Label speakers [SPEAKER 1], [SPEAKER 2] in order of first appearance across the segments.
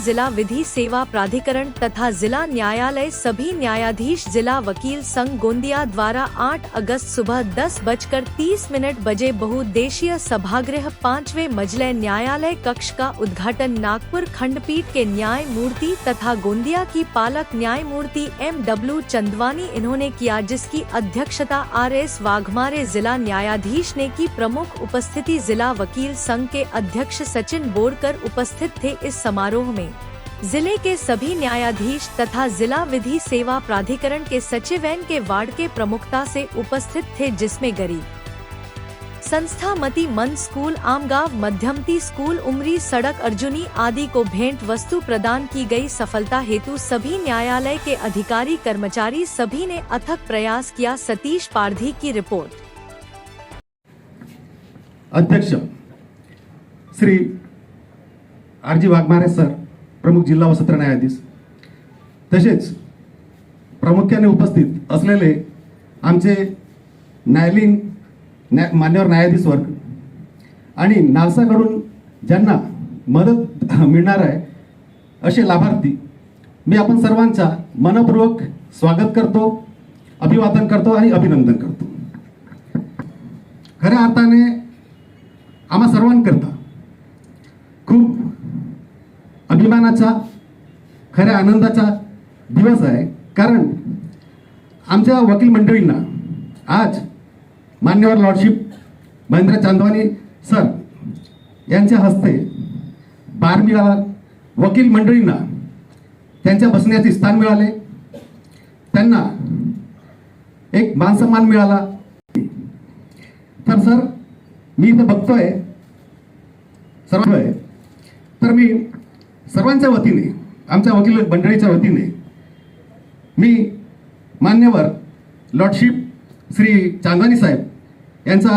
[SPEAKER 1] जिला विधि सेवा प्राधिकरण तथा जिला न्यायालय सभी न्यायाधीश जिला वकील संघ गोंदिया द्वारा 8 अगस्त सुबह 10:30 बजे बहुउद्देशीय सभागृह 5वें मजले न्यायालय कक्ष का उद्घाटन नागपुर खंडपीठ के न्यायमूर्ति तथा गोंदिया की पालक न्यायमूर्ति MW चंदवानी इन्होंने किया, जिसकी अध्यक्षता RS वाघमारे जिला न्यायाधीश ने की। प्रमुख उपस्थिति जिला वकील संघ के अध्यक्ष सचिन बोरकर उपस्थित थे। इस समारोह में जिले के सभी न्यायाधीश तथा जिला विधि सेवा प्राधिकरण के सचिव एन के वार्ड के प्रमुखता से उपस्थित थे, जिसमें गरीब संस्था मती मन स्कूल, आमगांव मध्यमती स्कूल, उमरी सड़क अर्जुनी आदि को भेंट वस्तु प्रदान की गई। सफलता हेतु सभी न्यायालय के अधिकारी कर्मचारी सभी ने अथक प्रयास किया। सतीश पारधी की रिपोर्ट।
[SPEAKER 2] अध्यक्ष श्री RG वाघमारे सर, प्रमुख जिल्हा व सत्र न्यायाधीश, तसेच प्रामुख्याने उपस्थित असलेले आमचे न्यायालयीन मान्यवर न्यायाधीश वर्ग आणि नालसाकडून ज्यांना मदत मिळणार आहे असे लाभार्थी, मी आपण सर्वांचा मनपूर्वक स्वागत करतो, अभिवादन करतो आणि अभिनंदन करतो। खऱ्या अर्थाने आम्हा सर्वांकरता खूप अभिमानाचा, खऱ्या आनंदाचा दिवस आहे, कारण आमच्या वकील मंडळींना आज मान्यवर लॉर्डशिप महेंद्र चांदवानी सर यांच्या हस्ते बार मिळाला। वकील मंडळींना त्यांच्या बसण्याचे स्थान मिळाले, त्यांना एक मानसन्मान मिळाला। तर सर, मी इथे बघतोय सर्व आहे, तर मी सर्वांच्या वतीने, आमच्या वकील मंडळीच्या वतीने मी मान्यवर लॉर्डशिप श्री चांदवानी साहेब यांचा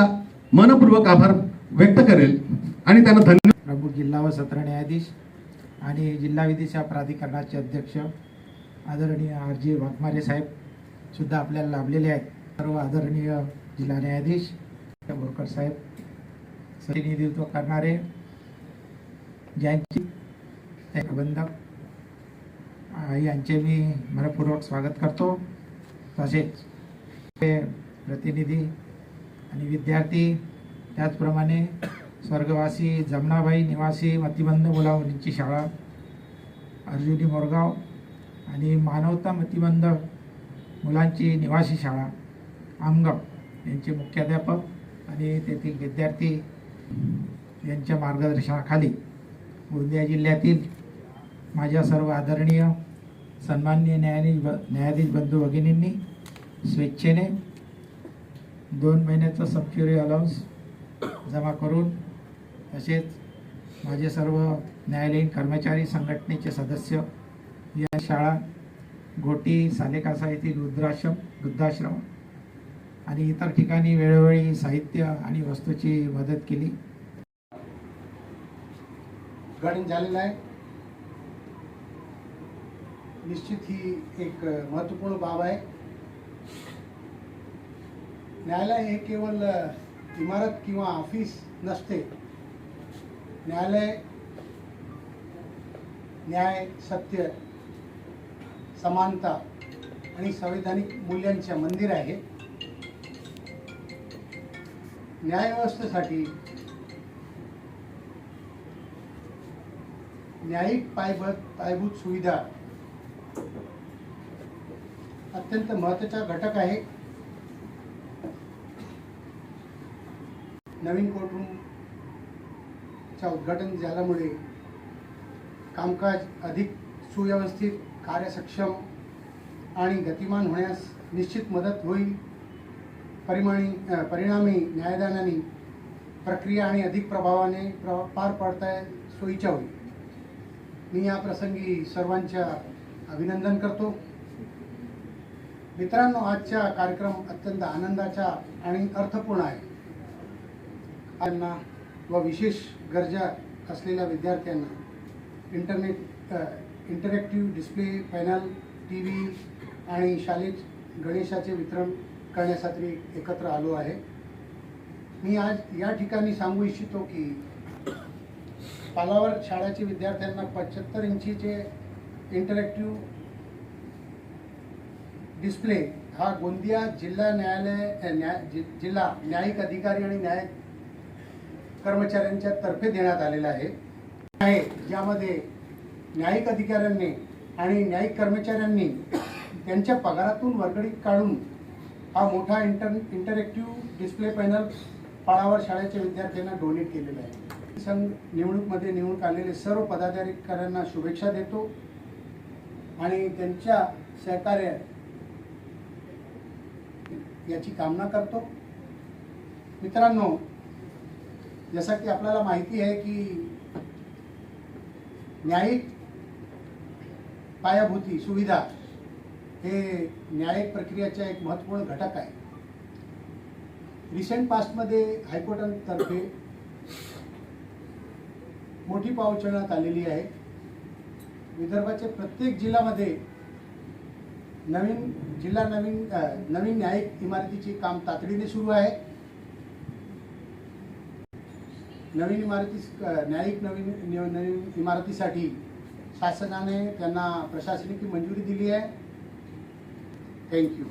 [SPEAKER 2] मनपूर्वक आभार व्यक्त करेल आणि त्यांना धन्यवाद।
[SPEAKER 3] प्रमुख जिल्हा व सत्र न्यायाधीश आणि जिल्हा विधी सेवा प्राधिकरणाचे अध्यक्ष आदरणीय RG वाघमारे साहेब सुद्धा आपल्याला लाभलेले आहेत। सर्व आदरणीय जिल्हा न्यायाधीश बोरकर साहेब, प्रतिनिधित्व करणारे ज्यांची प्रबंधक यांचे मी मनपूर्वक स्वागत करतो। तसेच प्रतिनिधी आणि विद्यार्थी, त्याचप्रमाणे स्वर्गवासी जमनाबाई निवासी मतिमंद मुलांची शाळा अर्जुनी मोरगाव आणि मानवता मतिमंद मुलांची निवासी शाळा आमगाव यांचे मुख्याध्यापक आणि तेथील विद्यार्थी यांच्या मार्गदर्शनाखाली गोंदिया जिल्ह्यातील माझ्या सर्व आदरणीय सन्माननीय न्यायाधीश बंधू भगिनींनी स्वेच्छेने 2 महिन्याचा सबसिडी अलाउन्स जमा करून, तसेच माझे सर्व न्यायालयीन कर्मचारी संघटनेचे सदस्य या शाळा, घोटी, सालेकासा येथील वृद्धाश्रम आणि इतर ठिकाणी वेळोवेळी साहित्य आणि वस्तूची मदत केली।
[SPEAKER 4] उद्घाटन झालेलं आहे। निश्चित ही एक महत्त्वपूर्ण बाब आहे। न्यायालय हे केवळ इमारत किंवा ऑफिस नसते। न्यायालय न्याय, सत्य, समानता आणि संवैधानिक मूल्यांचे मंदिर आहे। न्यायव्यवस्थेसाठी न्यायिक पायाभूत सुविधा अत्यंत महत्त्वाचा घटक आहे। नवीन कोर्टरूमचा उद्घाटन झाल्यामुळे कामकाज अधिक सुव्यवस्थित, कार्यसक्षम आणि गतिमान होण्यास निश्चित मदत होईल। परिणामी न्यायदानाने प्रक्रिया आणि अधिक प्रभावाने पार पाडता सोयीच्या होईल। मी या प्रसंगी सर्वांच्या अभिनंदन करतो। मित्रांनो, आजचा कार्यक्रम अत्यंत आनंदाचा आणि अर्थपूर्ण आहे। त्यांना व विशेष गरजा असलेल्या विद्यार्थ्यांना इंटरॅक्टिव्ह डिस्प्ले, पॅनल, TV आणि शाळेत गणेशाचे वितरण करण्यासाठी एकत्र आलो आहे। मी आज या ठिकाणी सांगू इच्छितो की पालावर शाळेच्या विद्यार्थ्यांना 75 इंचीचे इंटरॅक्टिव्ह डिस्प्ले हा गोंदिया जिल्हा जिल्हा न्यायिक अधिकारी आणि न्यायिक कर्मचाऱ्यांच्या तर्फे देण्यात आलेला आहे ज्यामध्ये न्यायिक अधिकाऱ्यांनी आणि न्यायिक कर्मचाऱ्यांनी त्यांच्या पगारातून वर्गणीत काढून हा मोठा इंटरॅक्टिव्ह डिस्प्ले पॅनल पाळावर शाळेच्या विद्यार्थ्यांना डोनेट केलेला आहे. संघ निवडणूकमध्ये निवडून आलेले सर्व पदाधिकाऱ्यांना शुभेच्छा देतो आणि त्यांच्या सहकार्य याची कामना करतो. मित्रांनो, जसं की आपल्याला माहिती आहे की न्यायिक पायाभूती सुविधा हे न्यायिक प्रक्रियेचा एक महत्त्वपूर्ण घटक आहे. रिसेंट पास्टमध्ये हायकोर्टातर्फे मोठी पावलं उचलण्यात आलेली आहे. विदर्भाच्या प्रत्येक जिल्ह्यामध्ये नवीन न्यायिक इमारतीचे काम तातडीने सुरू आहे. नवीन इमारतीसाठी शासनाने त्यांना प्रशासकीय मंजुरी दिली आहे. थँक्यू.